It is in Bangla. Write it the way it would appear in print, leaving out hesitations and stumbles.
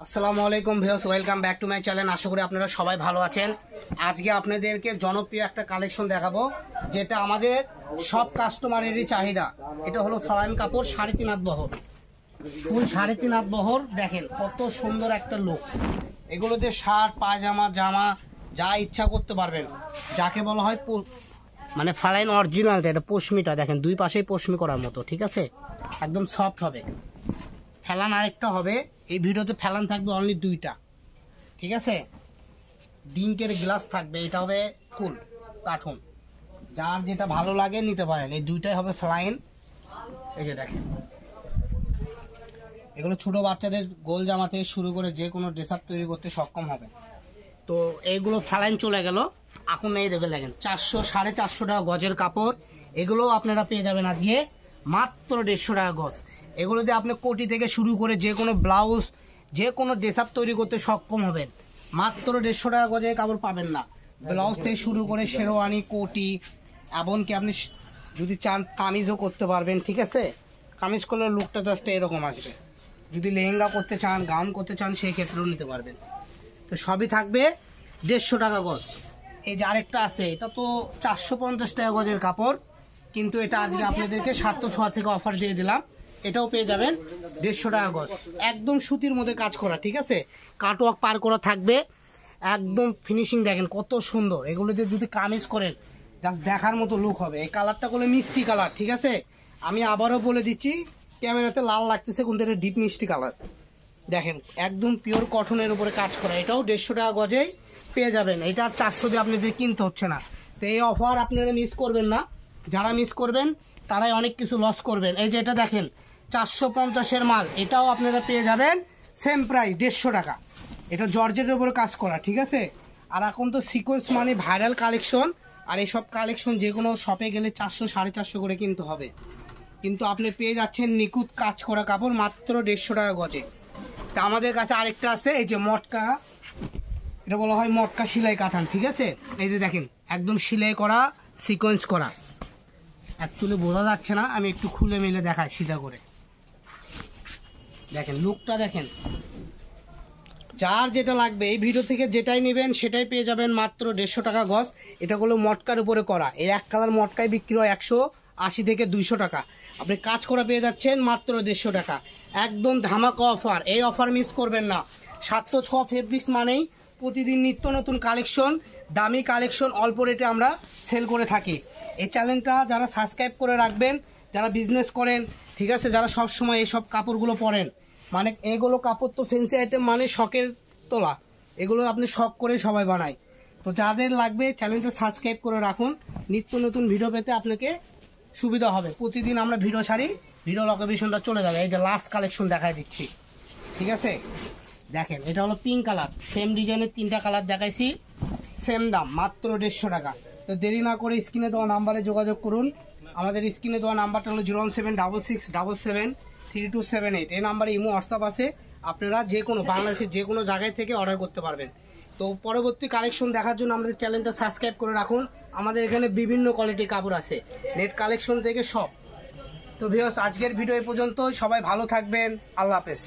আসসালামু আলাইকুম viewers, welcome back to my channel. আশা করি আপনারা সবাই ভালো আছেন। আজকে আপনাদেরকে জনপ্রিয় একটা কালেকশন দেখাবো, যেটা আমাদের সব কাস্টমারেরই চাহিদা। এটা হলো ফলাইন কাপড় 3.5 হাত বহর, ফুল 3.5 হাত বহর। দেখেন কত সুন্দর একটা লুক। এগুলোতে শার্ট, পায়জামা, জামা যা ইচ্ছা করতে পারবেন। যাকে বলা হয় মানে ফলাইন অরিজিনালটা, এটা পশমিটা দেখেন, দুই পাশেই পশমি করার মতো, ঠিক আছে? একদম সফট হবে। ফেলান আরেকটা হবে, এই ভিডিওতে ফেলান থাকবে অনলি 2টা, ঠিক আছে? ডিঙ্কের গ্লাস থাকবে, এটা হবে ফুল কার্টুন। যার যেটা ভালো লাগে নিতে পারেন। এই 2টাই হবে ফ্লাইন। এই যে দেখেন, এগুলো ছোট বাচ্চাদের গোল জামা থেকে শুরু করে যে কোনো ড্রেস আপ তৈরি করতে সক্ষম হবে। তো এইগুলো ফ্লাইন চলে গেল। এখন এই দেখে দেখেন 400-450 টাকা গজের কাপড়। এগুলো আপনারা পেয়ে যাবেন আজকে মাত্র 150 টাকা গজ। এগুলোতে আপনি কোটি থেকে শুরু করে যে কোনো ব্লাউজ, যে কোনো ড্রেস আপ তৈরি করতে সক্ষম হবেন। মাত্র 150 টাকা গজে কাপড় পাবেন না। ব্লাউজ থেকে শুরু করে শেরওয়ানি, কোটি, এমনকি আপনি যদি চান কামিজও করতে পারবেন, ঠিক আছে? কামিজ করলে লুকটা জাস্ট এরকম আসবে। যদি লেহেঙ্গা করতে চান, গাউন করতে চান, সেই ক্ষেত্রেও নিতে পারবেন। তো সবই থাকবে 150 টাকা গজ। এই যে আরেকটা আছে, এটা তো 450 টাকা গজের কাপড়, কিন্তু এটা আজকে আপনাদেরকে 706 থেকে অফার দিয়ে দিলাম। এটাও পেয়ে যাবেন 150 টাকা গজ। একদম সুতির মধ্যে কাজ করা, ঠিক আছে? কাটওয়ার্ক পার করা থাকবে, একদম ফিনিশিং দেখেন কত সুন্দর। এগুলোতে যদি কামিজ করেন জাস্ট দেখার মতো লুক হবে। এই কালারটা করলে মিষ্টি কালার, ঠিক আছে? আমি আবারও বলে দিচ্ছি, ক্যামেরাতে লাল লাগতেছে কিন্তু এটা ডিপ মিষ্টি কালার। দেখেন একদম পিওর কটনের উপরে কাজ করা, এটাও 150 টাকা গজেই পেয়ে যাবেন। এটা আর 400 দিয়ে আপনাদের কিনতে হচ্ছে না। তো এই অফার আপনারা মিস করবেন না। যারা মিস করবেন তারাই অনেক কিছু লস করবেন। এই যে এটা দেখেন 450-এর মাল, এটাও আপনারা পেয়ে যাবেন সেম প্রাইস 150 টাকা। এটা জর্জেটের উপরে কাজ করা, ঠিক আছে? আর এখন তো সিকোয়েন্স মানে ভাইরাল কালেকশন, আর এইসব কালেকশন যে কোনো শপে গেলে 400-450 করে কিনতে হবে, কিন্তু আপনি পেয়ে যাচ্ছেন নিখুঁত কাজ করা কাপড় মাত্র 150 টাকা গজে। তা আমাদের কাছে আরেকটা আছে, এই যে মটকা, এটা বলা হয় মটকা সেলাই কাঁথান, ঠিক আছে? এই যে দেখেন একদম সেলাই করা, সিকোয়েন্স করা। অ্যাকচুয়ালি বোঝা যাচ্ছে না, আমি একটু খুলে মিলে দেখাই সিধা করে। দেখেন লুকটা দেখেন। যার যেটা লাগবে এই ভিডিও থেকে যেটাই নেবেন সেটাই পেয়ে যাবেন মাত্র 150 টাকা গজ। এটা হলো মটকার উপরে করা। এই এক কালার মটকায় বিক্রি হয় 180 থেকে 200 টাকা। আপনি কাজ করা পেয়ে যাচ্ছেন মাত্র 150 টাকা। একদম ধামাকা অফার, এই অফার মিস করবেন না। 706 ফেব্রিক্স মানেই প্রতিদিন নিত্য নতুন কালেকশন, দামি কালেকশন অল্প রেটে আমরা সেল করে থাকি। এই চ্যানেলটা যারা সাবস্ক্রাইব করে রাখবেন, যারা বিজনেস করেন, ঠিক আছে, যারা সব সময় এইসব কাপড়গুলো পরেন, মানে এগুলো কাপড় তো ফ্যান্সি আইটেম, মানে শখের তোলা, এগুলো আপনি শখ করে সবাই বানায়। তো যাদের লাগবে চ্যানেলটা সাবস্ক্রাইব করে রাখুন, নিত্য নতুন ভিডিও পেতে আপনাকে সুবিধা হবে। প্রতিদিন আমরা ভিডিও ছাড়ি, ভিডিও লোকেশনটা চলে যাবে। এই যে লাস্ট কালেকশন দেখাই দিচ্ছি, ঠিক আছে? দেখেন এটা হলো পিঙ্ক কালার, সেম ডিজাইনের 3টা কালার দেখাইছি, সেম দাম মাত্র 150 টাকা। তো দেরি না করে স্ক্রিনে দেওয়া নাম্বারে যোগাযোগ করুন। আমাদের স্ক্রিনে দেওয়া নাম্বারটা হলো 01766773278। এই নাম্বারে ইমো, হোয়াটসঅ্যাপ আছে। আপনারা যে কোনো বাংলাদেশের যে কোনো জায়গায় থেকে অর্ডার করতে পারবেন। তো পরবর্তী কালেকশন দেখার জন্য আমাদের চ্যানেলটা সাবস্ক্রাইব করে রাখুন। আমাদের এখানে বিভিন্ন কোয়ালিটির কাপড় আছে, নেট কালেকশন থেকে সব। তো ভিউয়ার্স, আজকের ভিডিও এই পর্যন্ত। সবাই ভালো থাকবেন, আল্লাহ হাফেজ।